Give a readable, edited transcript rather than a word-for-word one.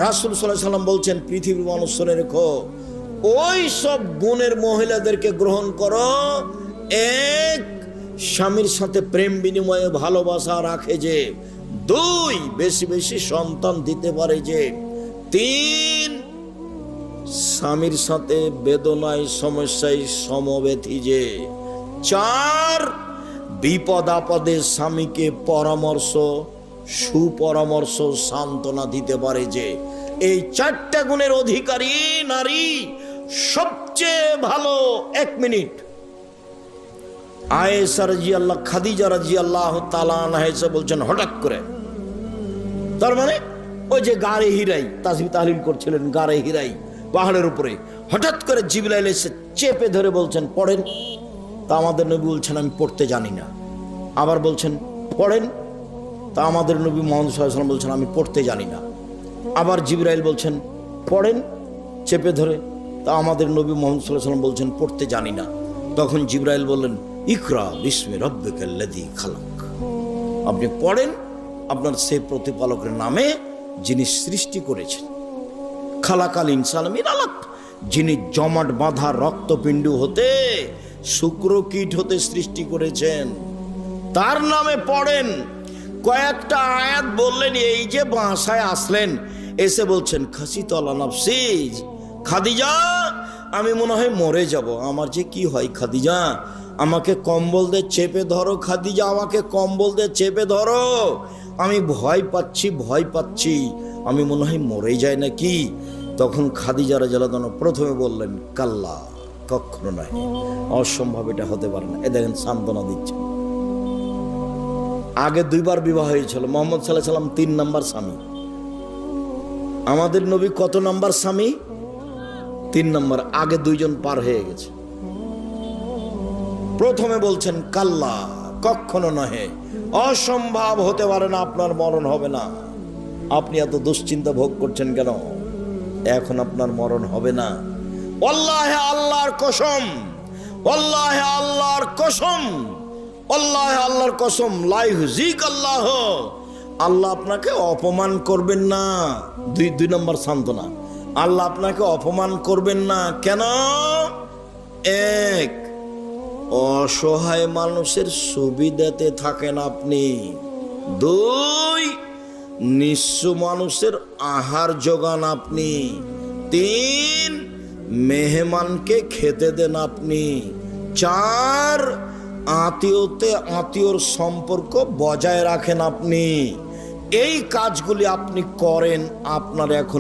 রাসূল সাল্লাল্লাহু আলাইহি ওয়াসাল্লাম বলছেন, পৃথিবীর মানুষ শুনে রেখো, ওই সব গুণের মহিলাদেরকে গ্রহণ করো, এক, স্বামীর সাথে প্রেম বিনিময়ে ভালোবাসা রাখে যে, দুই, বেশি বেশি সন্তান দিতে পারে যে, তিন, স্বামীর সাথে বেদনায় সমস্যায় সমব্যথী যে, চার, বিপদ আপদে স্বামীকে পরামর্শ, সুপরামর্শ, সান্ত্বনা দিতে পারে যে। এই চারটা গুণের অধিকারী নারী সবচেয়ে ভালো। এক মিনিট, আয়েশা রাদিয়াল্লাহু, খাদিজা রাদিয়াল্লাহু তাআলা আনহা এসে বলছেন হঠাৎ করে, তার মানে ওই যে গারে হিরাই তাসবিহ তাহলিল করছিলেন, গারে হিরাই পাহাড়ের উপরে, হঠাৎ করে জিবরাইল এসে চেপে ধরে বলছেন পড়েন। তা আমাদের নবী বলছেন আমি পড়তে জানি না। আবার বলছেন পড়েন। তা আমাদের নবী মুহাম্মদ সাল্লাল্লাহু আলাইহি ওয়াসাল্লাম বলছেন আমি পড়তে জানি না। আবার জিবরাইল বলছেন পড়েন, চেপে ধরে। তা আমাদের নবী মুহাম্মদ সাল্লাল্লাহু আলাইহি ওয়াসাল্লাম বলছেন পড়তে জানি না। তখন জিবরাইল বললেন ইকরা বিসমি রাব্বিকাল্লাযী খালাক, আপনি পড়েন আপনার সে প্রতিপালকের নামে যিনি সৃষ্টি করেছেন। খালাকাল ইনসান মিন আলাক, যিনি জমাট বাঁধা রক্তপিণ্ড হতে, শুক্রকীট হতে সৃষ্টি করেছেন, তার নামে পড়েন। কয়েকটা আয়াত বললেন, এই যে বাসায় আসলেন, এসে বলছেন খাসিতু আলা নাফসি, খাদিজা আমি মনে হয় মরে যাব, আমার যে কি হয় খাদিজা, আমাকে কম্বল দিয়ে চেপে ধরো, খাদিজা আমাকে কম্বল দিয়ে চেপে ধরো, আমি ভয় পাচ্ছি, ভয় পাচ্ছি, আমি মনে হয় মরে যায় নাকি। তখন খাদিজা রাদিয়াল্লাহু আনহা প্রথমে বললেন কাল্লা, কখনো নয়, অসম্ভব, এটা হতে পারে না। এ দেখেন সান্ত্বনা দিচ্ছে। আগে দুইবার বিবাহ হয়েছিল, মুহাম্মদ সাল্লাল্লাহু আলাইহি ওয়াসাল্লাম 3 নাম্বার স্বামী। আমাদের নবী কত নাম্বার স্বামী? 3 নাম্বার। আগে 2 জন পার হয়ে গেছে। প্রথমে বলছেন কাল্লা, কখনো নহে, অসম্ভব, হতে পারে না, আপনার মরণ হবে না। আপনি এত দুশ্চিন্তা ভোগ করছেন কেন? এখন আপনার মরণ হবে না। ওয়াল্লাহি আল্লাহর কসম, ওয়াল্লাহি আল্লাহর কসম, ওয়াল্লাহি আল্লাহর কসম, লা ইউযিক আল্লাহ, আল্লাহ আপনাকে অপমান করবেন না। 2 নম্বর সান্ত্বনা, আল্লাহ আপনাকে অপমান করবেন না। কেন? এক, অসহায় মানুষের সুবিধাতে থাকেন আপনি। 2, নিঃস্ব মানুষের আহার যোগান আপনি। 3, মেহমানকে খেতে দেন আপনি। 4, আত্মীয়র সম্পর্ক বজায় রাখেন আপনি। এই কাজগুলি আপনি করেন, আপনার এখন